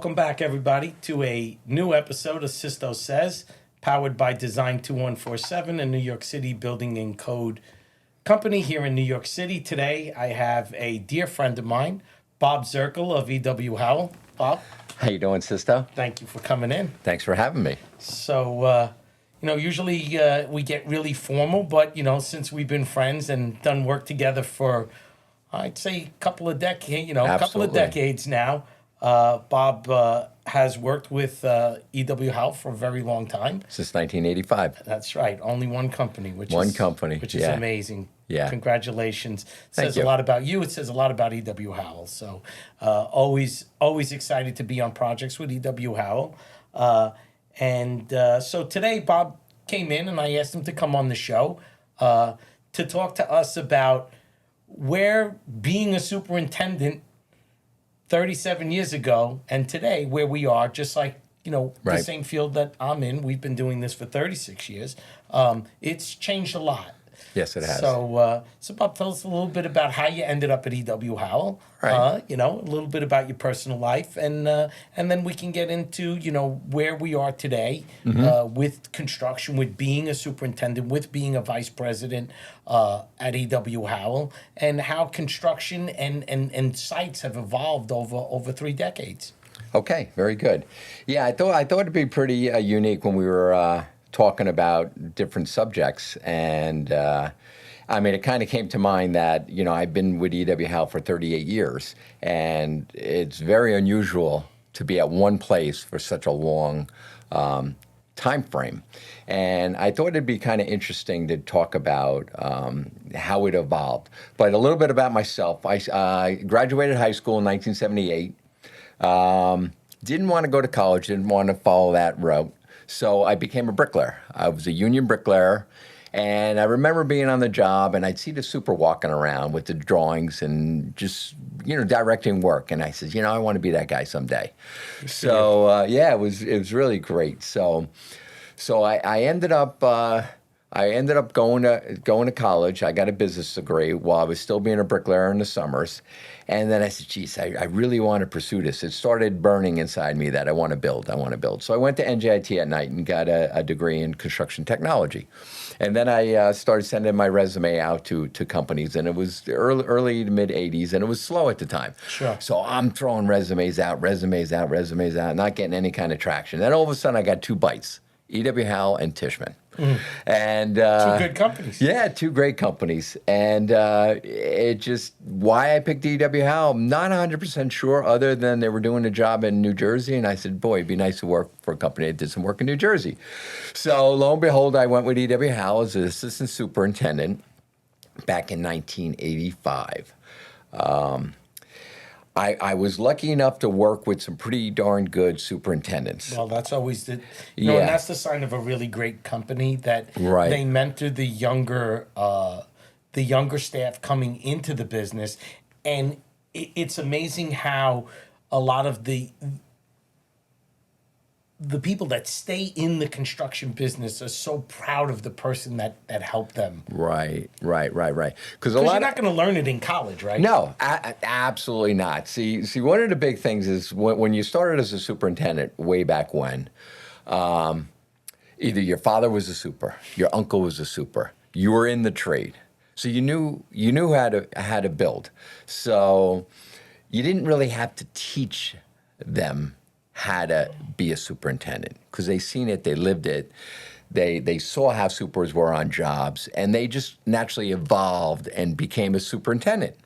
Welcome back, everybody, to a new episode of Sisto Says, powered by Design 2147, a New York City building and code company here in New York City. Today, I have a dear friend of mine, Bob Zirkel of EW Howell. Bob. How you doing, Sisto? Thank you for coming in. Thanks for having me. So, usually we get really formal, but, since we've been friends and done work together for, I'd say, a couple of decades now, Bob has worked with EW Howell for a very long time. Since 1985. That's right. Only one company, which is amazing. Yeah. Congratulations. Thank Says you. a lot about you. It says a lot about EW Howell. So always excited to be on projects with EW Howell. So today Bob came in and I asked him to come on the show to talk to us about where being a superintendent 37 years ago and today, where we are, just like, the same field that I'm in. We've been doing this for 36 years. It's changed a lot. Yes, it has. So Bob, tell us a little bit about how you ended up at EW Howell. Right. A little bit about your personal life, and then we can get into where we are today with construction, with being a superintendent, with being a vice president at EW Howell, and how construction and sites have evolved over 3 decades. Okay, very good. Yeah, I thought it'd be pretty unique when we were talking about different subjects, and it kind of came to mind that I've been with EW Howell for 38 years, and it's very unusual to be at one place for such a long time frame. And I thought it'd be kind of interesting to talk about how it evolved. But a little bit about myself. I graduated high school in 1978. Didn't want to go to college, didn't want to follow that route. So I became a bricklayer. I was a union bricklayer. And I remember being on the job, and I'd see the super walking around with the drawings and just, directing work. And I said, I want to be that guy someday. So, it was really great. So I ended up going to college. I got a business degree while I was still being a bricklayer in the summers. And then I said, geez, I really want to pursue this. It started burning inside me that I want to build. So I went to NJIT at night and got a degree in construction technology. And then I started sending my resume out to companies, and it was early to mid-'80s, and it was slow at the time. Sure. So I'm throwing resumes out, not getting any kind of traction. Then all of a sudden I got 2 bites, EW Howell and Tishman. And 2 good companies. Yeah, 2 great companies. And it just, why I picked EW Howell, I'm not 100% sure, other than they were doing a job in New Jersey. And I said, boy, it'd be nice to work for a company that did some work in New Jersey. So lo and behold, I went with EW Howell as an assistant superintendent back in 1985. I was lucky enough to work with some pretty darn good superintendents. Well, that's always and that's the sign of a really great company, that they mentor the younger staff coming into the business. And it's amazing how a lot of the people that stay in the construction business are so proud of the person that helped them. Right. Because you're not going to learn it in college, right? No, absolutely not. See, one of the big things is when you started as a superintendent way back when, either your father was a super, your uncle was a super, you were in the trade, so you knew how to build. So you didn't really have to teach them how to be a superintendent, because they seen it, they lived it, they saw how supers were on jobs, and they just naturally evolved and became a superintendent.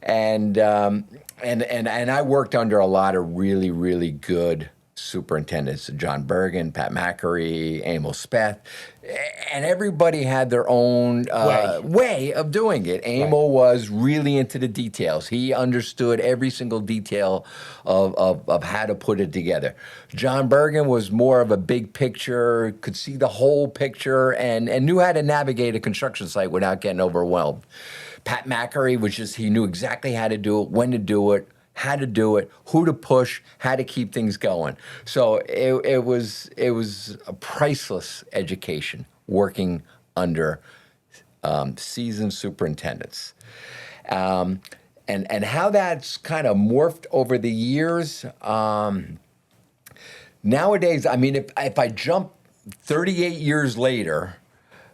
And I worked under a lot of really, really good superintendents, John Bergen, Pat McCary, Emil Speth, and everybody had their own way of doing it. Emil was really into the details. He understood every single detail of how to put it together. John Bergen was more of a big picture, could see the whole picture, and knew how to navigate a construction site without getting overwhelmed. Pat McCary was he knew exactly how to do it, when to do it, how to do it, who to push, how to keep things going. So it was a priceless education working under seasoned superintendents. and how that's kind of morphed over the years. Nowadays, I mean, if I jump 38 years later,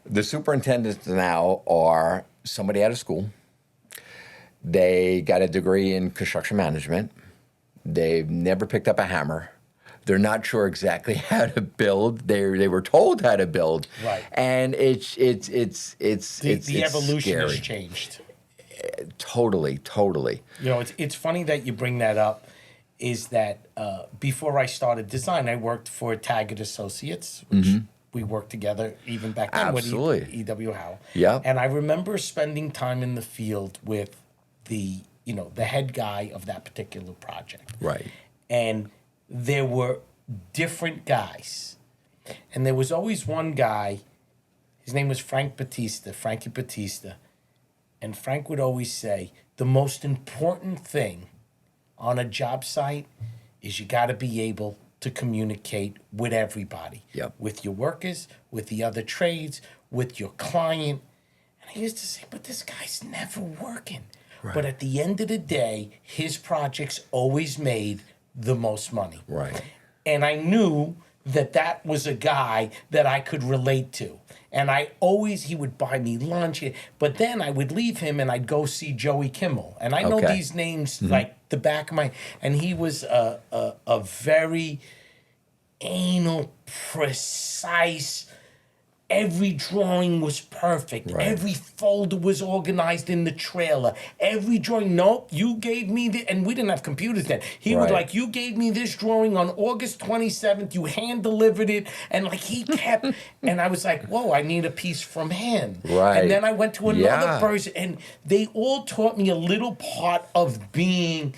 the superintendents now are somebody out of school. They got a degree in construction management. They've never picked up a hammer. They're not sure exactly how to build. They were told how to build, Right. and it's The evolution scary. has changed. Totally. You know, it's funny that you bring that up. Is that before I started design, I worked for Taggart Associates, which we worked together even back then Absolutely. with EW Howell. Yeah. And I remember spending time in the field with the head guy of that particular project. Right. And there were different guys. And there was always one guy, his name was Frankie Batista. And Frank would always say, the most important thing on a job site is you got to be able to communicate with everybody. Yep. With your workers, with the other trades, with your client. And I used to say, but this guy's never working. Right. But at the end of the day, his projects always made the most money. Right. And I knew that was a guy that I could relate to. And he would buy me lunch. But then I would leave him and I'd go see Joey Kimmel. And I know Okay. these names like the back of my... And he was a very anal, precise... Every drawing was perfect. Right. Every folder was organized in the trailer. Every drawing, nope, you gave me the, and we didn't have computers then. He would Right. like, you gave me this drawing on August 27th, you hand delivered it, and like he kept, and I was like, whoa, I need a piece from him. Right. And then I went to another Yeah. person, and they all taught me a little part of being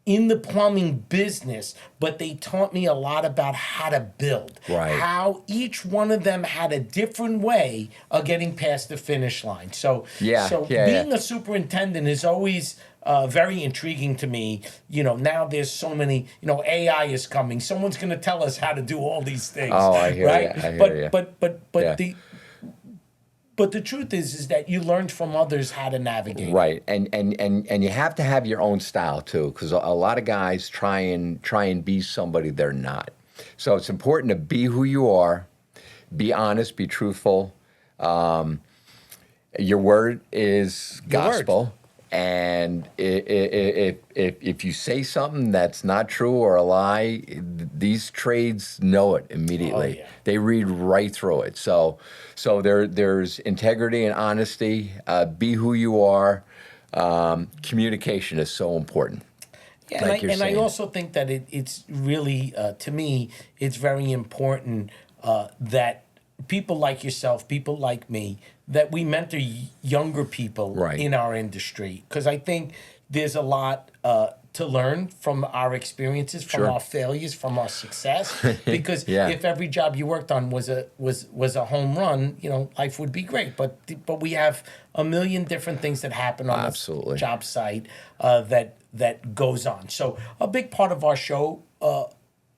in the plumbing business, but they taught me a lot about how to build. Right. How each one of them had a different way of getting past the finish line. So, Yeah, being a superintendent is always very intriguing to me. You know, now there's so many, AI is coming. Someone's going to tell us how to do all these things. Oh, I hear right? you. I hear you. But Yeah. But the truth is that you learned from others how to navigate. Right, and you have to have your own style too, because a lot of guys try and be somebody they're not. So it's important to be who you are, be honest, be truthful. Your word is Your word. gospel, and if you say something that's not true or a lie, these trades know it immediately. Oh, yeah. They read right through it. So there's integrity and honesty. Be who you are. Communication is so important. Yeah, like you're and I saying. also think that it's really, to me, it's very important that people like yourself, people like me, that we mentor younger people Right. in our industry. Because I think there's a lot to learn from our experiences, from Sure. our failures, from our success. Because Yeah. if every job you worked on was a home run, life would be great. But we have a million different things that happen on Absolutely. the job site that goes on. So a big part of our show,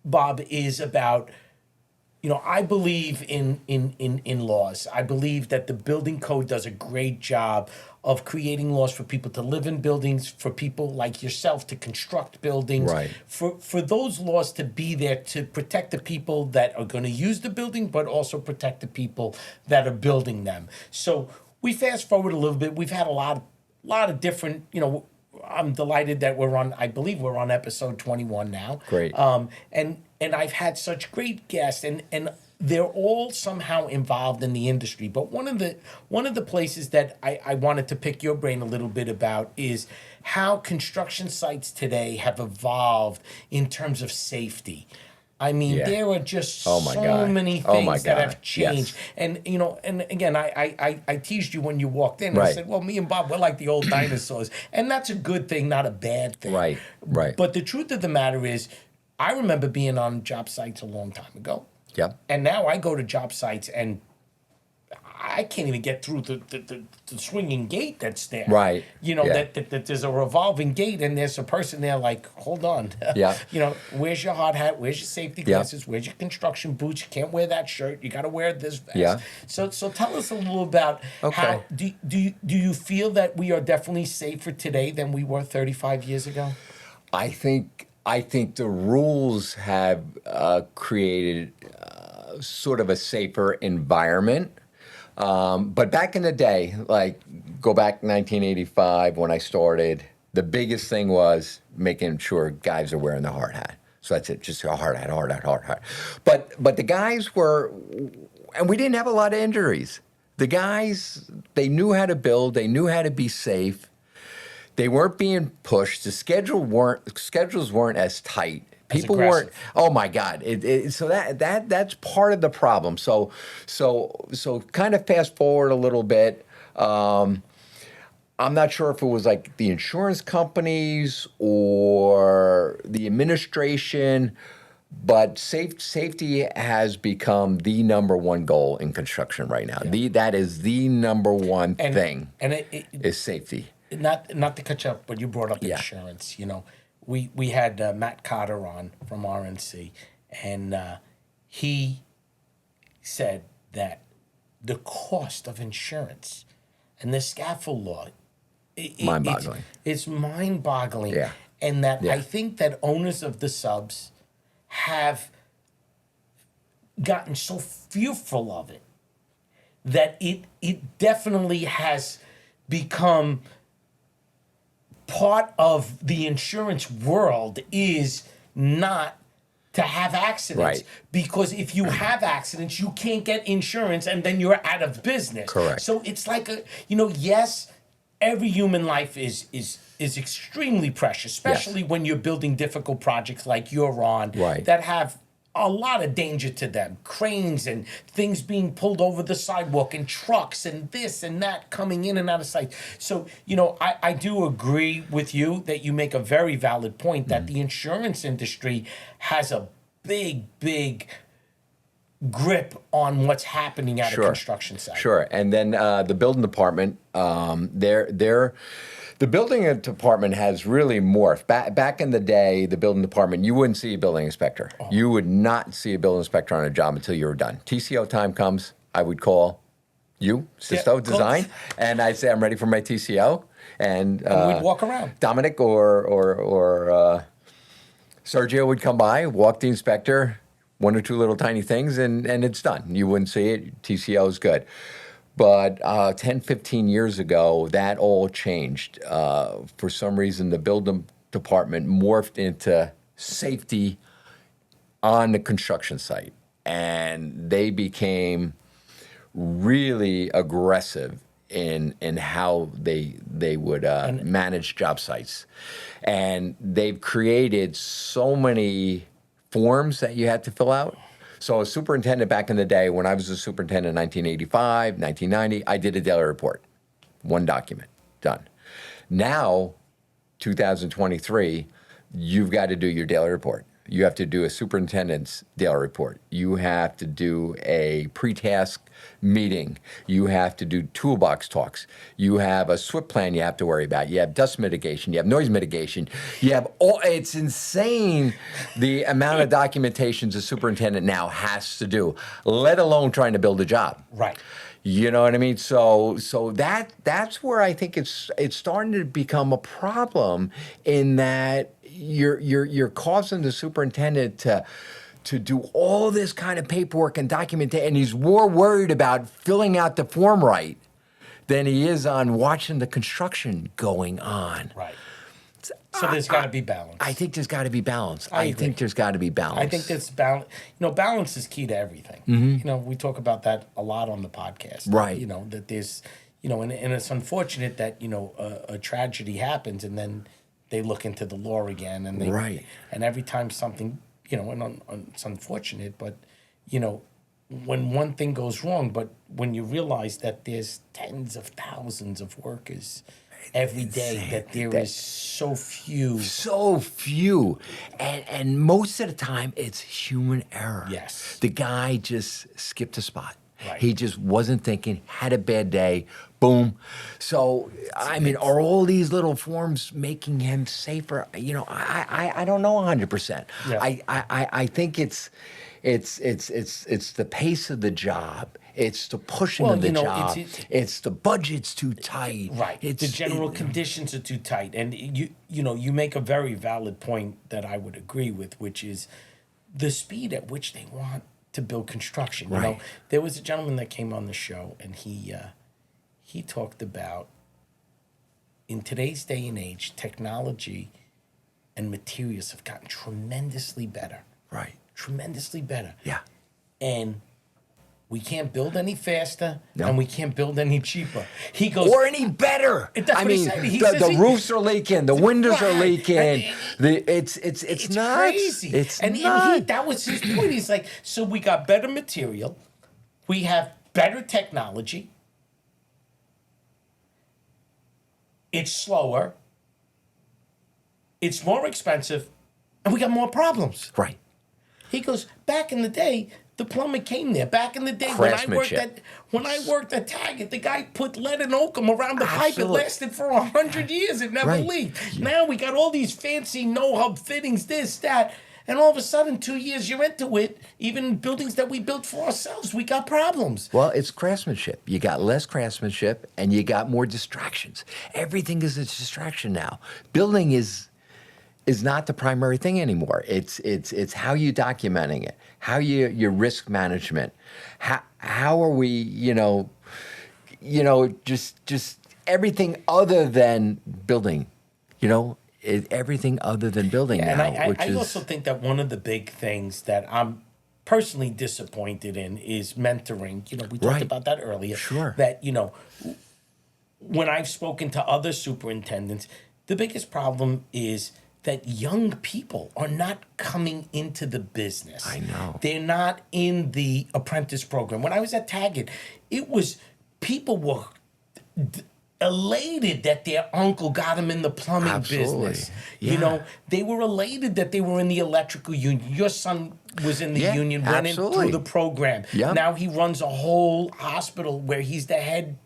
Bob, is about, I believe in laws. I believe that the building code does a great job of creating laws for people to live in buildings, for people like yourself to construct buildings, Right. for those laws to be there to protect the people that are going to use the building, but also protect the people that are building them. So we fast forward a little bit. We've had a lot of different, I'm delighted that I believe we're on episode 21 now. Great. And I've had such great guests, and they're all somehow involved in the industry. But one of the places that I wanted to pick your brain a little bit about is how construction sites today have evolved in terms of safety. I mean, Yeah. there are just Oh my so God. many Oh things my that God. have changed. Yes. And and again, I teased you when you walked in. And I Right. said, well, me and Bob, we're like the old dinosaurs. And that's a good thing, not a bad thing. Right. But the truth of the matter is, I remember being on job sites a long time ago. Yep. And now I go to job sites and I can't even get through the swinging gate that's there. Right. You know, Yeah. that there's a revolving gate and there's a person there like, hold on. Yeah. You know, where's your hard hat? Where's your safety Yeah. glasses? Where's your construction boots? You can't wear that shirt. You got to wear this vest. Yeah. So tell us a little about how do you feel that we are definitely safer today than we were 35 years ago? I think the rules have created sort of a safer environment. But back in the day, like go back 1985 when I started, the biggest thing was making sure guys are wearing the hard hat. So that's it, just a hard hat, hard hat, hard hat. But the guys were, and we didn't have a lot of injuries. The guys, they knew how to build, they knew how to be safe. They weren't being pushed. The schedules weren't as tight. People weren't. Oh my God! So that's part of the problem. So kind of fast forward a little bit. I'm not sure if it was like the insurance companies or the administration, but safety has become the number one goal in construction right now. Yeah. That is the number one thing. And it is safety. Not to catch up, but you brought up insurance. You know, we had Matt Cotter on from RNC, and he said that the cost of insurance and the scaffold law, Mind-boggling. It's mind-boggling. Yeah. And that Yeah. I think that owners of the subs have gotten so fearful of it that it definitely has become part of the insurance world is not to have accidents. Right. Because if you have accidents, you can't get insurance and then you're out of business. Correct. So it's like yes, every human life is extremely precious, especially when you're building difficult projects like you're on that have a lot of danger to them. Cranes and things being pulled over the sidewalk and trucks and this and that coming in and out of sight. So, I do agree with you that you make a very valid point that the insurance industry has a big grip on what's happening at a construction site. Sure. And then the building department, the building department has really morphed. Back in the day, the building department, you wouldn't see a building inspector. Oh. You would not see a building inspector on a job until you were done. TCO time comes, I would call you, Sisto Design, and I'd say, I'm ready for my TCO. And we'd walk around. Dominic or Sergio would come by, walk the inspector, one or two little tiny things, and it's done. You wouldn't see it. TCO is good. But 10, 15 years ago, that all changed. For some reason, the building department morphed into safety on the construction site. And they became really aggressive in how they would manage job sites. And they've created so many forms that you had to fill out. So a superintendent back in the day, when I was a superintendent in 1985, 1990, I did a daily report. One document, done. Now, 2023, you've got to do your daily report. You have to do a superintendent's daily report. You have to do a pre-task meeting. You have to do toolbox talks. You have a SWIP plan you have to worry about. You have dust mitigation. You have noise mitigation. You have it's insane the amount of documentations a superintendent now has to do, let alone trying to build a job. Right. You know what I mean? So that's where I think it's starting to become a problem, in that you're causing the superintendent to do all this kind of paperwork and documentation, and he's more worried about filling out the form right than he is on watching the construction going on. Right. So there's got to be balance. I think there's got to be balance. I think there's got to be balance. I think there's balance. Balance is key to everything. Mm-hmm. We talk about that a lot on the podcast. Right. That there's, and it's unfortunate that, a tragedy happens and then they look into the law again. And and every time something, and it's unfortunate, but, when one thing goes wrong, but when you realize that there's tens of thousands of workers every day, that there is so few, and most of the time it's human error. Yes, the guy just skipped a spot. Right. He just wasn't thinking, had a bad day, boom. So, I mean, are all these little forms making him safer? You know, I don't know 100%. Yeah. I think it's the pace of the job. It's the pushing Well, of the you know, job. It's the budget's too tight. Right. The general conditions are too tight. And you make a very valid point that I would agree with, which is the speed at which they want to build construction. You know, Right. there was a gentleman that came on the show, and he talked about, in today's day and age, technology and materials have gotten tremendously better. Right. Tremendously better. Yeah. And we can't build any faster, No. and we can't build any cheaper. He goes, Or any better. That's I what he mean, said. He says the roofs are leaking, the windows are Right. leaking. And It's nuts. crazy. It's and nuts. that was his point. He's like, so we got better material, we have better technology, it's slower, it's more expensive, and we got more problems. Right. He goes, back in the day, the plumber came there. Back in the day when I worked at Taggart, the guy put lead and oakum around the pipe. It Absolutely. lasted for 100 years. It never Right. leaked. Now we got all these fancy no-hub fittings, this, that. And all of a sudden, 2 years you're into it, even buildings that we built for ourselves, we got problems. Well, it's craftsmanship. You got less craftsmanship and you got more distractions. Everything is a distraction now. Building is not the primary thing anymore. It's how you documenting it, how your risk management, how are we, just everything other than building, everything other than building And now. I also think that one of the big things that I'm personally disappointed in is mentoring. We talked Right. about that earlier. Sure. That, when I've spoken to other superintendents, the biggest problem is that young people are not coming into the business. I know. They're not in the apprentice program. When I was at Taggart, people were elated that their uncle got them in the plumbing Absolutely. business. Yeah. They were elated that they were in the electrical union. Your son was in the Yeah, union, went in absolutely. through the program. Yeah. Now he runs a whole hospital where he's the head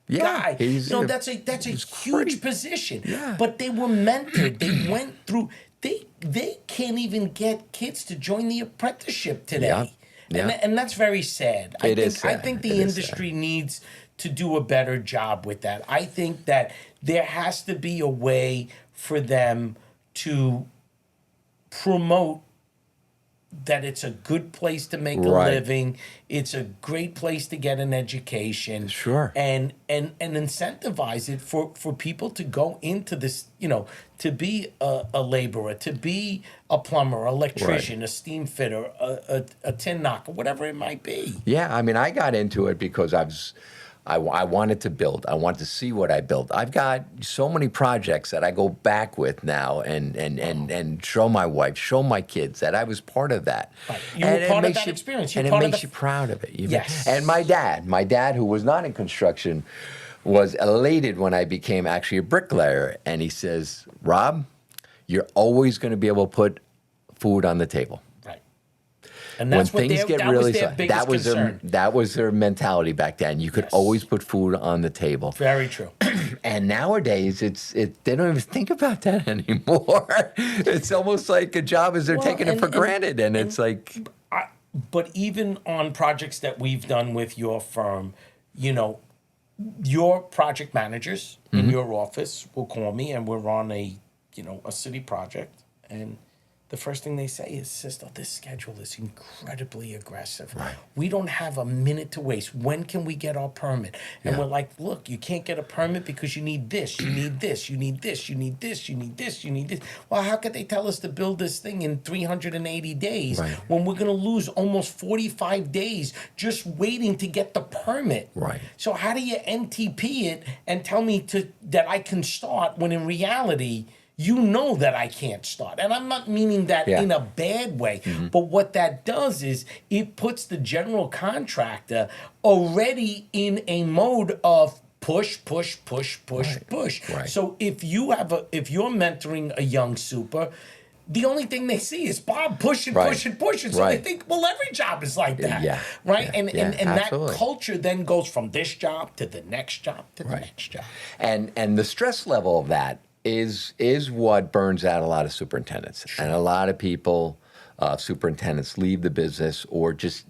guy. That's a huge great. position. Yeah. But they were mentored. They went through. They can't even get kids to join the apprenticeship today. Yeah. Yeah. And that's very sad. It is I sad. think It the is industry needs to do a better job with that. I think that there has to be a way for them to promote that it's a good place to make a Right. living. It's a great place to get an education. Sure. And incentivize it for people to go into this, to be a laborer, to be a plumber, electrician, a steam fitter, a tin knocker, whatever it might be. Yeah, I mean, I got into it because I wanted to build. I wanted to see what I built. I've got so many projects that I go back with now and show my wife, show my kids that I was part of that. Right. You were part of that experience. And it makes you proud of it. Yes. And my dad, who was not in construction, was elated when I became actually a bricklayer. And he says, Rob, you're always going to be able to put food on the table. Right. And that's When things get really biggest that was concern. that was their mentality back then. You could Yes. always put food on the table. Very true. And nowadays, they don't even think about that anymore. It's almost like a job as they're Well, taking it for granted, and it's like, But even on projects that we've done with your firm, your project managers in your office will call me, and we're on a city project, and the first thing they say is, Sisto, this schedule is incredibly aggressive. Right. We don't have a minute to waste. When can we get our permit? And we're like, look, you can't get a permit because you need this, you need this, you need this, you need this, you need this, you need this. Well, how could they tell us to build this thing in 380 days Right. when we're going to lose almost 45 days just waiting to get the permit? Right. So how do you NTP it and tell me that I can start when in reality, that I can't start? And I'm not meaning that in a bad way, but what that does is it puts the general contractor already in a mode of push. Right. So if you're mentoring a young super, the only thing they see is Bob pushing. Right. So Right. they think, well, every job is like that. Yeah. Right. Yeah. And that Absolutely. culture then goes from this job to the next job to the Right. next job. And the stress level of that is what burns out a lot of superintendents. And a lot of people, superintendents, leave the business or just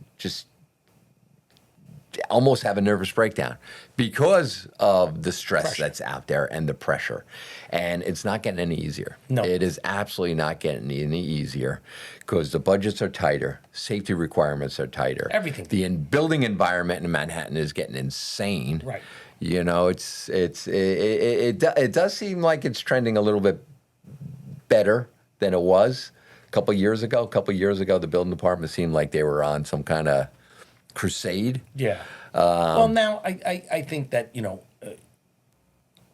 almost have a nervous breakdown because of the stress Pressure. that's out there and the pressure. And it's not getting any easier. No. It is absolutely not getting any easier because the budgets are tighter, safety requirements are tighter. Everything. The building environment in Manhattan is getting insane. Right. You know, it does seem like it's trending a little bit better than it was a couple years ago. A couple years ago, the building department seemed like they were on some kind of crusade. Yeah. Well, now I think that,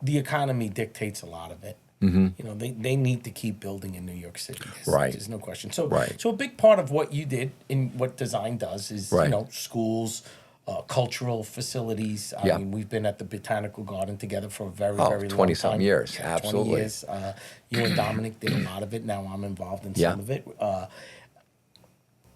the economy dictates a lot of it. Mm-hmm. They need to keep building in New York City. Right. There's no question. So, Right. so a big part of what you did and what design does is, Right. Schools, cultural facilities. I Yeah. mean, we've been at the Botanical Garden together for a very, Oh, very long 20-something time. years. 20 Absolutely. years. You and Dominic did a lot of it. Now I'm involved in Yeah. some of it.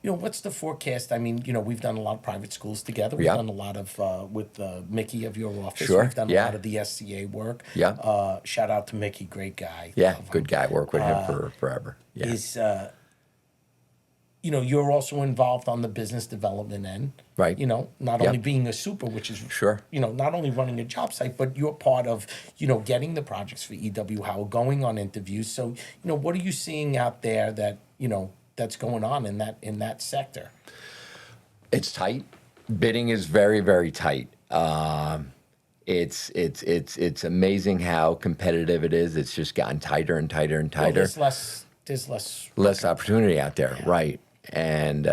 What's the forecast? I mean, we've done a lot of private schools together. We've Yeah. done a lot of with Mickey of your office. Sure, We've done yeah. a lot of the SCA work. Yeah. Shout out to Mickey, great guy. Yeah, Love him. good guy. Work with him for forever. Yeah. Is you're also involved on the business development end. Right. Not Yep. only being a super, which is Sure. not only running a job site, but you're part of getting the projects for EW Howell, going on interviews. So what are you seeing out there that that's going on in that sector? It's tight. Bidding is very, very tight. It's amazing how competitive it is. It's just gotten tighter and tighter and Well, tighter. there's less. Less opportunity out there, right? And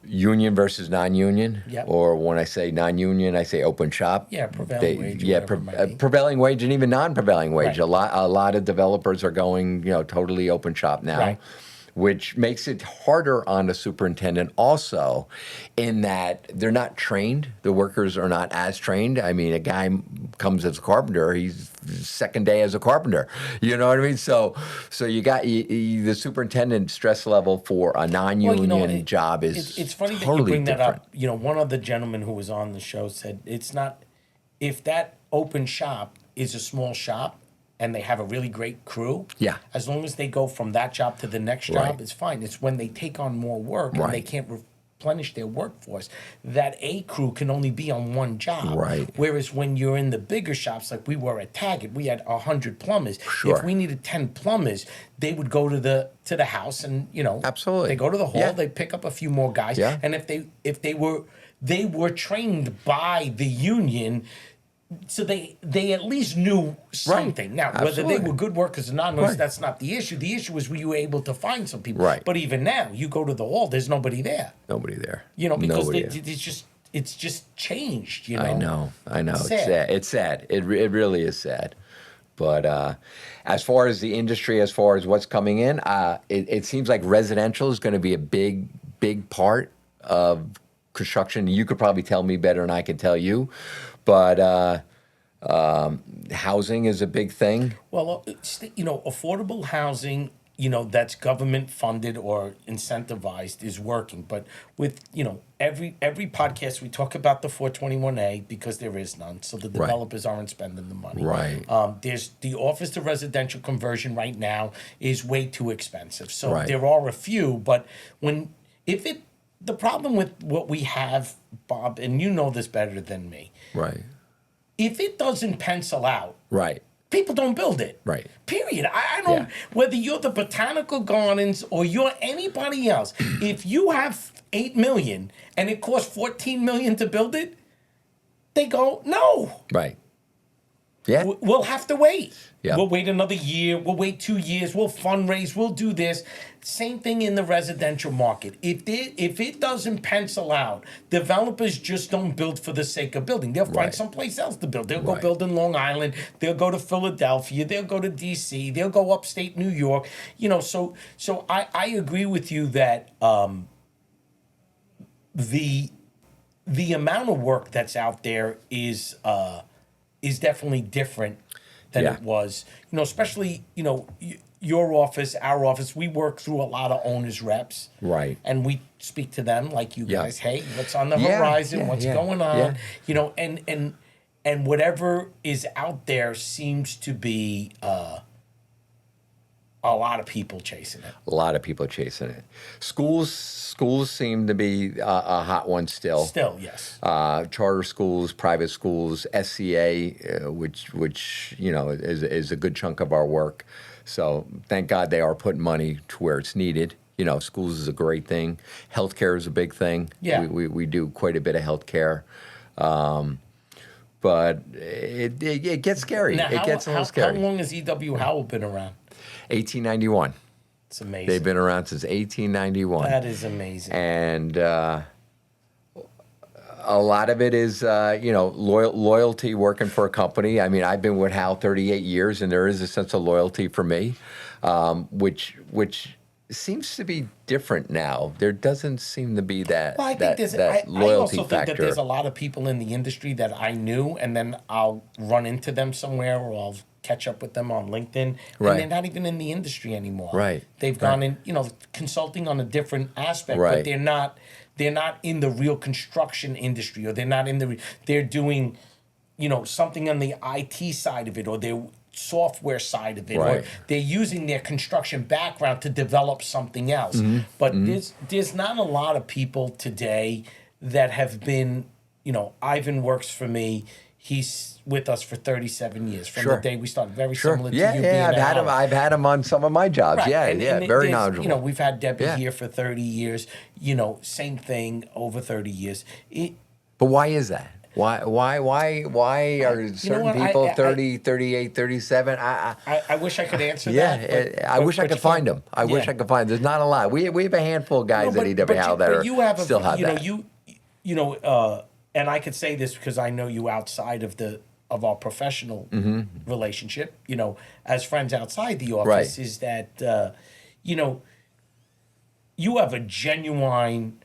union versus non-union, Yep. or when I say non-union, I say open shop. Yeah, prevailing wage or Yeah, whatever it might be. prevailing wage and even non-prevailing wage. Right. A lot of developers are going, totally open shop now. Right. Which makes it harder on the superintendent also in that they're not trained. The workers are not as trained. I mean, a guy comes as a carpenter, he's second day as a carpenter. You know what I mean? So you got the superintendent stress level for a non-union job is It's funny totally that you bring different. that up. One of the gentlemen who was on the show said it's not if that open shop is a small shop and they have a really great crew. Yeah. As long as they go from that job to the next job, Right. it's fine. It's when they take on more work and they Right. can't replenish their workforce that a crew can only be on one job. Right. Whereas when you're in the bigger shops, like we were at Taggart, we had 100 plumbers. Sure. If we needed 10 plumbers, they would go to the house and Absolutely. they go to the hall, Yeah. they pick up a few more guys. Yeah. And if they were trained by the union, so they at least knew something. Now, whether Absolutely. they were good workers or not, Right. that's not the issue. The issue is were you able to find some people? Right. But even now, you go to the hall, there's nobody there. Nobody there. Because Nobody there. it's just changed. I know. It's Sad. sad. It's sad. It really is sad. But as far as the industry, as far as what's coming in, it seems like residential is going to be a big part of construction. You could probably tell me better than I can tell you. But housing is a big thing. Well, affordable housing, that's government funded or incentivized is working. But with, every podcast we talk about the 421A because there is none. So the developers aren't spending the money. Right. There's the office to residential conversion right now is way too expensive. So Right. there are a few, but the problem with what we have, Bob, and you know this better than me, Right. if it doesn't pencil out, Right. people don't build it. Right. Period. I don't, Yeah. whether you're the Botanical Gardens or you're anybody else, if you have 8 million and it costs 14 million to build it, they go, no, Right. Yeah. we'll have to wait. Yeah. We'll wait another year. We'll wait 2 years. We'll fundraise. We'll do this. Same thing in the residential market. If it doesn't pencil out, developers just don't build for the sake of building. They'll find Right. someplace else to build. They'll go Right. build in Long Island. They'll go to Philadelphia. They'll go to D.C. They'll go upstate New York. So I agree with you that the amount of work that's out there is definitely different than Yeah. it was. Especially your office, our office. We work through a lot of owners reps, Right. and we speak to them like you Yeah. guys. Hey, what's on the Yeah, horizon? yeah, What's yeah, going on? yeah. And whatever is out there seems to be a lot of people chasing it. A lot of people chasing it. Schools seem to be a hot one still. Still, yes. Charter schools, private schools, SCA, which is a good chunk of our work. So thank God they are putting money to where it's needed. Schools is a great thing. Healthcare is a big thing. Yeah. We do quite a bit of healthcare. But it gets scary. Now, It gets a little how scary. long has EW Howell been around? 1891. It's amazing. They've been around since 1891. That is amazing. And a lot of it is, loyalty working for a company. I mean, I've been with Hal 38 years, and there is a sense of loyalty for me, which seems to be different now. There doesn't seem to be that, Well, I think that loyalty I also factor. think that there's a lot of people in the industry that I knew, and then I'll run into them somewhere, or I'll catch up with them on LinkedIn, Right. and they're not even in the industry anymore. Right. They've gone in, consulting on a different aspect, Right. but they're not in the real construction industry, or they're doing, something on the IT side of it, or their software side of it, Right. or they're using their construction background to develop something else. Mm-hmm. But there's not a lot of people today that have been, Ivan works for me. He's with us for 37 years from Sure. the day we started. Very Sure. similar to Yeah, you yeah. being I've at had him. Howell. I've had him on some of my jobs. Right. Yeah, And very there's- knowledgeable. We've had Debbie Yeah. here for 30 years. Same thing over 30 years. But why is that? Why are certain what? people 30, 38, 37? I wish I could answer Yeah, that. But, I wish I but could you find can't- them. I wish yeah. I could find. There's not a lot. We have a handful of guys No, at EW Howell that still have that. And I could say this because I know you outside of our professional relationship. As friends outside the office, Right. is that you have a genuine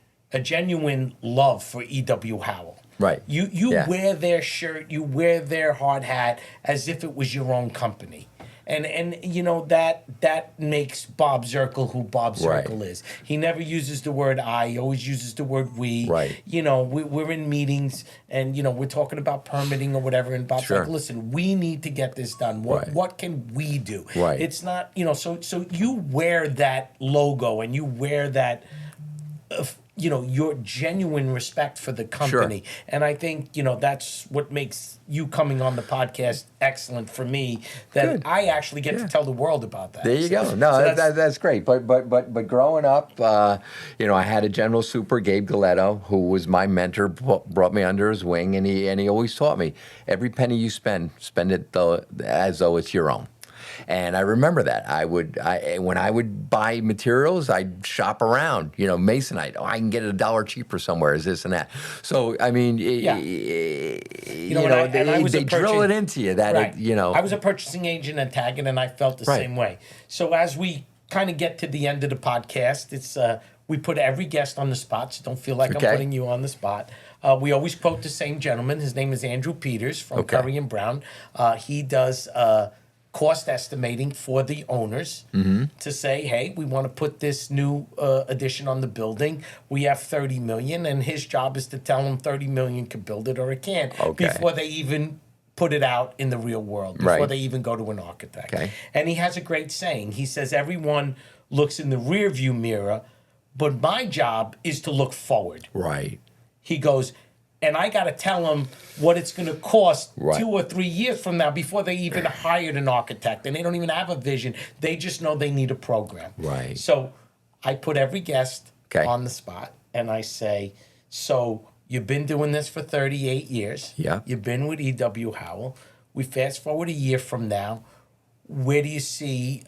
love for EW Howell. Right. You Yeah. wear their shirt, you wear their hard hat as if it was your own company. And that makes Bob Zirkel who Bob Right. Zirkel is. He never uses the word I, he always uses the word we. Right. We're in meetings and we're talking about permitting or whatever, and Bob's Sure. like, listen, we need to get this done. Right. What can we do? Right. It's not, so you wear that logo and you wear that your genuine respect for the company. Sure. And I think, that's what makes you coming on the podcast excellent for me, that Good. I actually get to tell the world about that. There you So- go. No, so that's great. But growing up, I had a general super, Gabe Galetto, who was my mentor, brought me under his wing, and he always taught me, every penny you spend it as though it's your own. And I remember that. When I would buy materials, I'd shop around, Masonite. Oh, I can get it $1 cheaper somewhere, is this and that. So, I mean, Yeah. they drill it into you that, Right. it. I was a purchasing agent at Taggart, and I felt the Right. same way. So as we kind of get to the end of the podcast, it's we put every guest on the spot, so don't feel like Okay. I'm putting you on the spot. We always quote the same gentleman. His name is Andrew Peters from Okay. Curry and Brown. He does cost estimating for the owners to say, hey, we want to put this new addition on the building. We have 30 million, and his job is to tell them 30 million could build it or it can't Okay. before they even put it out in the real world, before Right. they even go to an architect. Okay. And he has a great saying. He says, everyone looks in the rear view mirror, but my job is to look forward. Right. He goes, and I got to tell them what it's going to cost Right. 2 or 3 years from now before they even hired an architect. And they don't even have a vision. They just know they need a program. Right. So I put every guest Okay. on the spot, and I say, so you've been doing this for 38 years. Yeah. You've been with EW Howell. We fast forward a year from now. Where do you see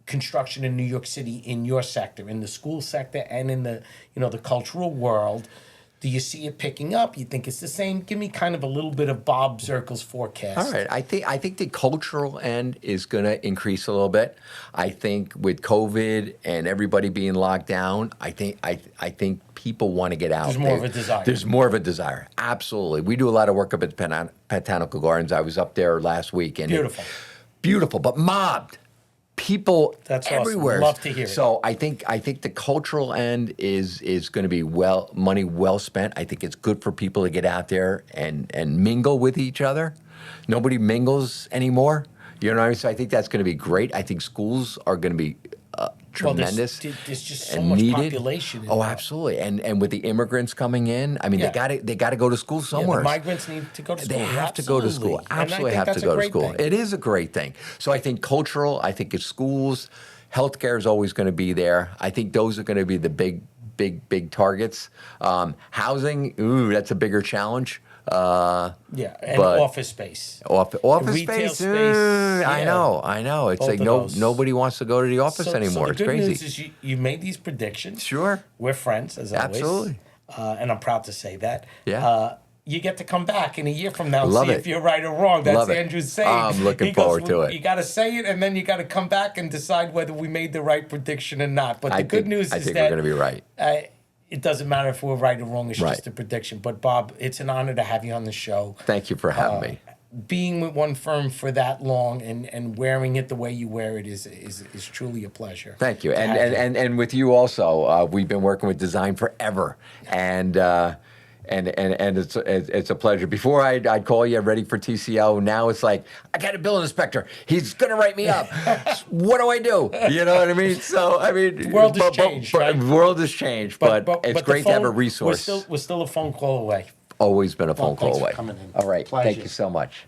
construction in New York City in your sector, in the school sector and in the the cultural world? Do you see it picking up? You think it's the same? Give me kind of a little bit of Bob Zirkel's forecast. All right. I think the cultural end is going to increase a little bit. I think with COVID and everybody being locked down, I think people want to get out. There's more of a desire. There's more of a desire. Absolutely. We do a lot of work up at the Botanical Gardens. I was up there last week. And Beautiful. Beautiful, but mobbed. People That's awesome. everywhere. Love to hear it. So I think the cultural end is going to be money well spent. I think it's good for people to get out there and mingle with each other. Nobody mingles anymore. You know what I mean? So I think that's going to be great. I think schools are going to be tremendous. Well, there's just so and much needed. population. Oh, absolutely. And with the immigrants coming in, I mean, Yeah. they got to go to school somewhere. The migrants need to go to school. They have to go to school. And I Absolutely think have to that's a go to great school. thing. It is a great thing. So I think cultural, I think it's schools, healthcare is always going to be there. I think those are going to be the big targets. Housing, that's a bigger challenge. Yeah, and but- office space. Office Retail space. space, I yeah. know. It's Both like of those. nobody wants to go to the office So anymore. the It's good crazy. news is you made these predictions. Sure. We're friends, as always. Absolutely. And I'm proud to say that. Yeah. You get to come back in a year from now and Love see it. if you're right or wrong. That's Love it. Andrew's saying. I'm looking He goes, forward to it. You got to say it, and then you got to come back and decide whether we made the right prediction or not. But the good news I is think that we're going to be right. it doesn't matter if we're right or wrong. It's Right. just a prediction. But Bob, it's an honor to have you on the show. Thank you for having me. Being with one firm for that long and wearing it the way you wear it is truly a pleasure. Thank you. to have And with you also, we've been working with design forever, and it's a pleasure. Before I'd call you ready for TCO. Now it's like I got a building inspector. He's gonna write me up. What do I do? You know what I mean? So I mean, The world has changed, right? The world has changed, but it's the great to have a phone- resource. We're still a phone call away. Always been a phone call thanks for away. coming in. All right. Thank Pleasure. you so much.